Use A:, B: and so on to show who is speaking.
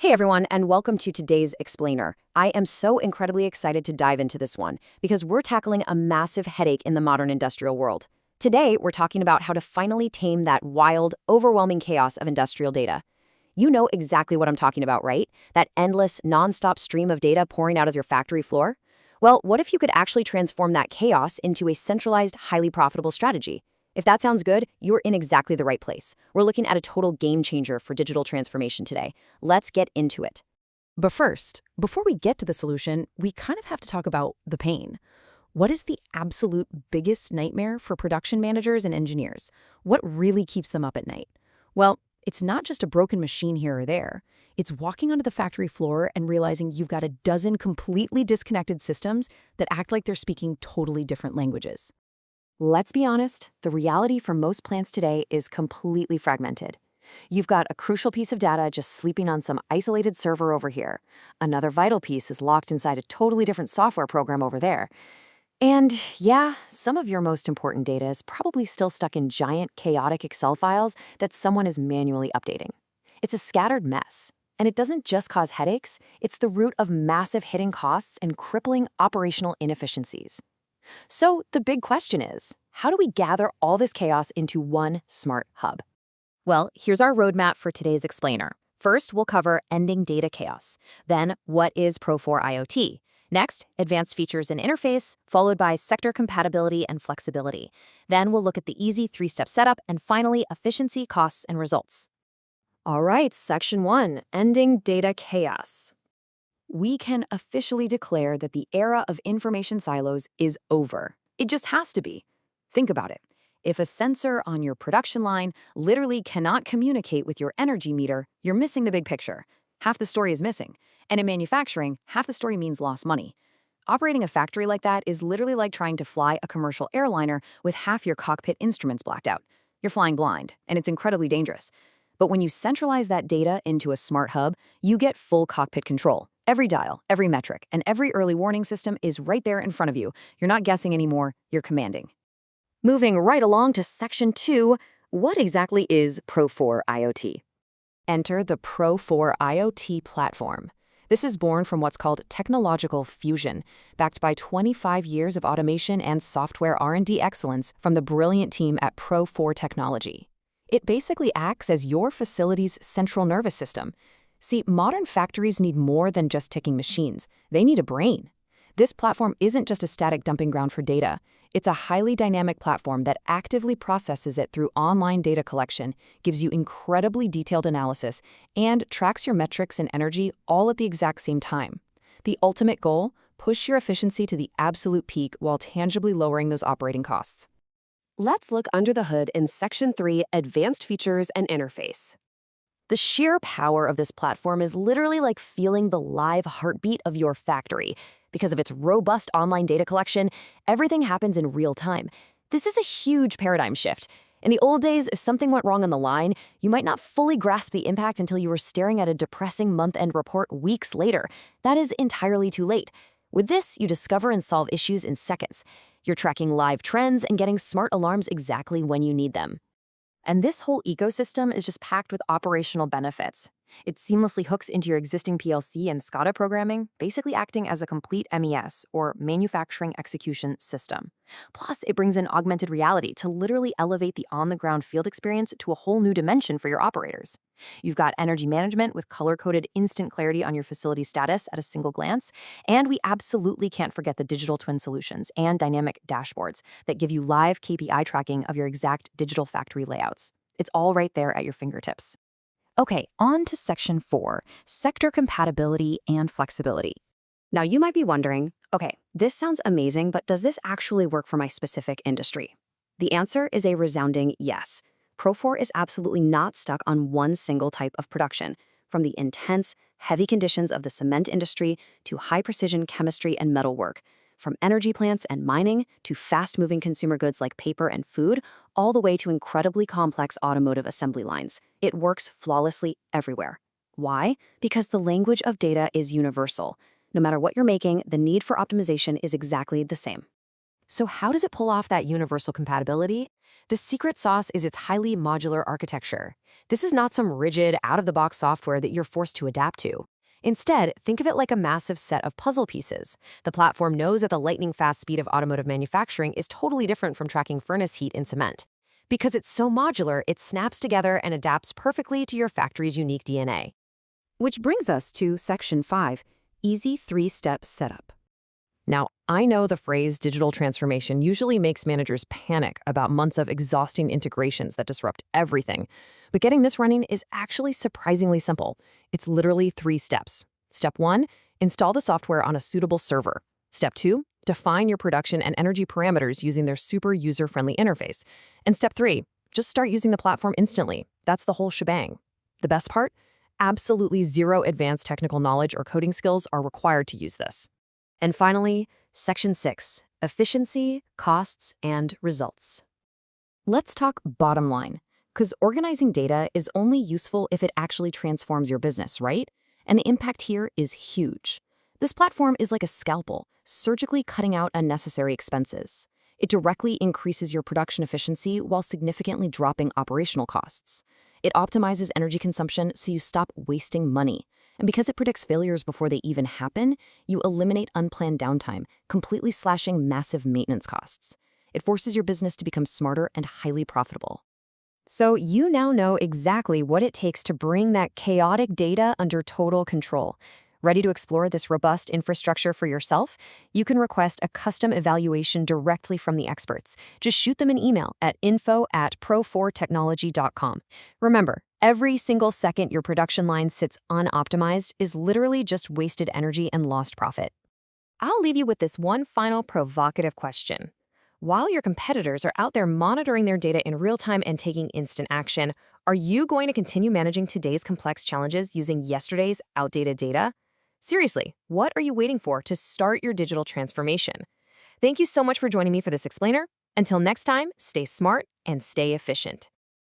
A: Hey everyone, and welcome to today's Explainer. I am so incredibly excited to dive into this one because we're tackling a massive headache in the modern industrial world. Today, we're talking about how to finally tame that wild, overwhelming chaos of industrial data. You know exactly what I'm talking about, right? That endless, nonstop stream of data pouring out of your factory floor? Well, what if you could actually transform that chaos into a centralized, highly profitable strategy? If that sounds good, you're in exactly the right place. We're looking at a total game changer for digital transformation today. Let's get into it.
B: But first, before we get to the solution, we kind of have to talk about the pain. What is the absolute biggest nightmare for production managers and engineers? What really keeps them up at night? Well, it's not just a broken machine here or there. It's walking onto the factory floor and realizing you've got a dozen completely disconnected systems that act like they're speaking totally different languages.
A: Let's be honest, the reality for most plants today is completely fragmented. You've got a crucial piece of data just sleeping on some isolated server over here. Another vital piece is locked inside a totally different software program over there. And yeah, some of your most important data is probably still stuck in giant, chaotic Excel files that someone is manually updating. It's a scattered mess. And it doesn't just cause headaches, it's the root of massive hidden costs and crippling operational inefficiencies. So the big question is, how do we gather all this chaos into one smart hub? Well, here's our roadmap for today's explainer. First, we'll cover ending data chaos. Then, what is Pro-4 IoT? Next, advanced features and interface, followed by sector compatibility and flexibility. Then we'll look at the easy three-step setup, and finally, efficiency, costs, and results. All right, section 1, ending data chaos. We can officially declare that the era of information silos is over. It just has to be. Think about it. If a sensor on your production line literally cannot communicate with your energy meter, you're missing the big picture. Half the story is missing. And in manufacturing, half the story means lost money. Operating a factory like that is literally like trying to fly a commercial airliner with half your cockpit instruments blacked out. You're flying blind, and it's incredibly dangerous. But when you centralize that data into a smart hub, you get full cockpit control. Every dial, every metric, and every early warning system is right there in front of you. You're not guessing anymore, you're commanding. Moving right along to section 2, what exactly is Pro-4 IoT?
B: Enter the Pro-4 IoT Platform. This is born from what's called technological fusion, backed by 25 years of automation and software R&D excellence from the brilliant team at Pro-4 Technology. It basically acts as your facility's central nervous system. See, modern factories need more than just ticking machines. They need a brain. This platform isn't just a static dumping ground for data. It's a highly dynamic platform that actively processes it through online data collection, gives you incredibly detailed analysis, and tracks your metrics and energy all at the exact same time. The ultimate goal? Push your efficiency to the absolute peak while tangibly lowering those operating costs.
A: Let's look under the hood in section 3, advanced features and interface. The sheer power of this platform is literally like feeling the live heartbeat of your factory. Because of its robust online data collection, everything happens in real time. This is a huge paradigm shift. In the old days, if something went wrong on the line, you might not fully grasp the impact until you were staring at a depressing month-end report weeks later. That is entirely too late. With this, you discover and solve issues in seconds. You're tracking live trends and getting smart alarms exactly when you need them. And this whole ecosystem is just packed with operational benefits. It seamlessly hooks into your existing PLC and SCADA programming, basically acting as a complete MES, or manufacturing execution system. Plus, it brings in augmented reality to literally elevate the on-the-ground field experience to a whole new dimension for your operators. You've got energy management with color-coded instant clarity on your facility status at a single glance, and we absolutely can't forget the digital twin solutions and dynamic dashboards that give you live KPI tracking of your exact digital factory layouts. It's all right there at your fingertips. Okay, on to section 4, sector compatibility and flexibility. Now you might be wondering, okay, this sounds amazing, but does this actually work for my specific industry? The answer is a resounding yes. Pro-4 is absolutely not stuck on one single type of production, from the intense, heavy conditions of the cement industry to high-precision chemistry and metal work, from energy plants and mining to fast-moving consumer goods like paper and food, all the way to incredibly complex automotive assembly lines. It works flawlessly everywhere. Why? Because the language of data is universal. No matter what you're making, the need for optimization is exactly the same. So how does it pull off that universal compatibility? The secret sauce is its highly modular architecture. This is not some rigid, out-of-the-box software that you're forced to adapt to. Instead, think of it like a massive set of puzzle pieces. The platform knows that the lightning-fast speed of automotive manufacturing is totally different from tracking furnace heat in cement. Because it's so modular, it snaps together and adapts perfectly to your factory's unique DNA.
B: Which brings us to Section 5, Easy 3-Step Setup.
A: Now, I know the phrase digital transformation usually makes managers panic about months of exhausting integrations that disrupt everything. But getting this running is actually surprisingly simple. It's literally 3 steps. Step 1, install the software on a suitable server. Step 2, define your production and energy parameters using their super user-friendly interface. And step 3, just start using the platform instantly. That's the whole shebang. The best part? Absolutely zero advanced technical knowledge or coding skills are required to use this. And finally, Section 6, Efficiency, Costs, and Results.
B: Let's talk bottom line, because organizing data is only useful if it actually transforms your business, right? And the impact here is huge. This platform is like a scalpel, surgically cutting out unnecessary expenses. It directly increases your production efficiency while significantly dropping operational costs. It optimizes energy consumption so you stop wasting money. And because it predicts failures before they even happen, you eliminate unplanned downtime, completely slashing massive maintenance costs. It forces your business to become smarter and highly profitable.
A: So you now know exactly what it takes to bring that chaotic data under total control. Ready to explore this robust infrastructure for yourself? You can request a custom evaluation directly from the experts. Just shoot them an email at info@pro4technology.com. Remember, every single second your production line sits unoptimized is literally just wasted energy and lost profit. I'll leave you with this one final provocative question. While your competitors are out there monitoring their data in real time and taking instant action, are you going to continue managing today's complex challenges using yesterday's outdated data? Seriously, what are you waiting for to start your digital transformation? Thank you so much for joining me for this explainer. Until next time, stay smart and stay efficient.